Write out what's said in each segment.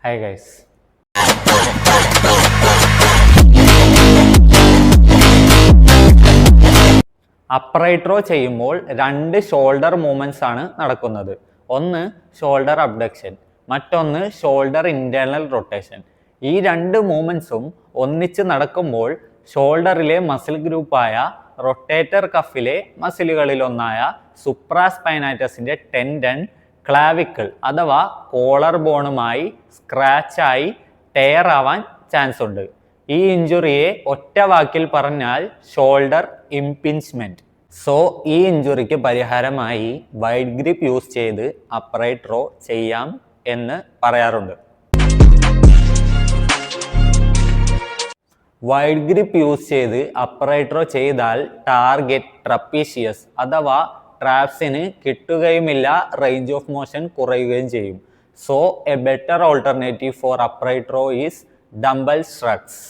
Hi guys. Upright raw ചെയ്യുമ്പോൾ രണ്ട് shoulder movements ആണ് നടക്കുന്നത്. ഒന്ന് ഷോൾഡർ അബ്ഡക്ഷൻ, മറ്റൊന്ന് ഷോൾഡർ ഇന്റേണൽ റൊട്ടേഷൻ. ഈ രണ്ട് മൂവ്മെന്റ്സും ഒന്നിച്ച് നടക്കുമ്പോൾ ഷോൾഡറിലെ മസിൽ ഗ്രൂപ്പായ റൊട്ടേറ്റർ കഫിലെ മസിലുകളിലൊന്നായ സുപ്രാസ്പൈനാറ്റസിന്റെ ടെൻഡൻ, ക്ലാവിക്കിൾ അഥവാ കോളർ ബോണുമായി സ്ക്രാച്ചായി ടയർ ആവാൻ ചാൻസ് ഉണ്ട്. ഈ ഇഞ്ചുറിയെ ഒറ്റ വാക്കിൽ പറഞ്ഞാൽ ഷോൾഡർ ഇംപിഞ്ച്മെന്റ്. സോ ഈ ഇഞ്ചുറിക്ക് പരിഹാരമായി വൈഡ് ഗ്രിപ്പ് യൂസ് ചെയ്ത് അപ്രൈറ്റ് റോ ചെയ്യാം എന്ന് പറയാറുണ്ട്. വൈഡ് ഗ്രിപ്പ് യൂസ് ചെയ്ത് അപ്രൈറ്റ് റോ ചെയ്താൽ ടാർഗറ്റ് ട്രപ്പീഷ്യസ് അഥവാ ട്രാപ്സിന് കിട്ടുകയുമില്ല, റേഞ്ച് ഓഫ് മോഷൻ കുറയുകയും ചെയ്യും. So a better alternative for upright row is dumbbell shrugs.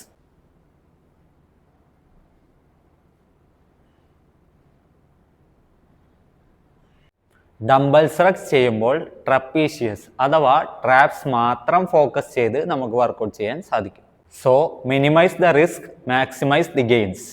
Dumbbell shrugs ചെയ്യുമ്പോൾ ട്രപ്പീഷ്യസ് അഥവാ ട്രാപ്സ് മാത്രം ഫോക്കസ് ചെയ്ത് നമുക്ക് വർക്കൗട്ട് ചെയ്യാൻ സാധിക്കും. So minimise the risk, maximise the gains.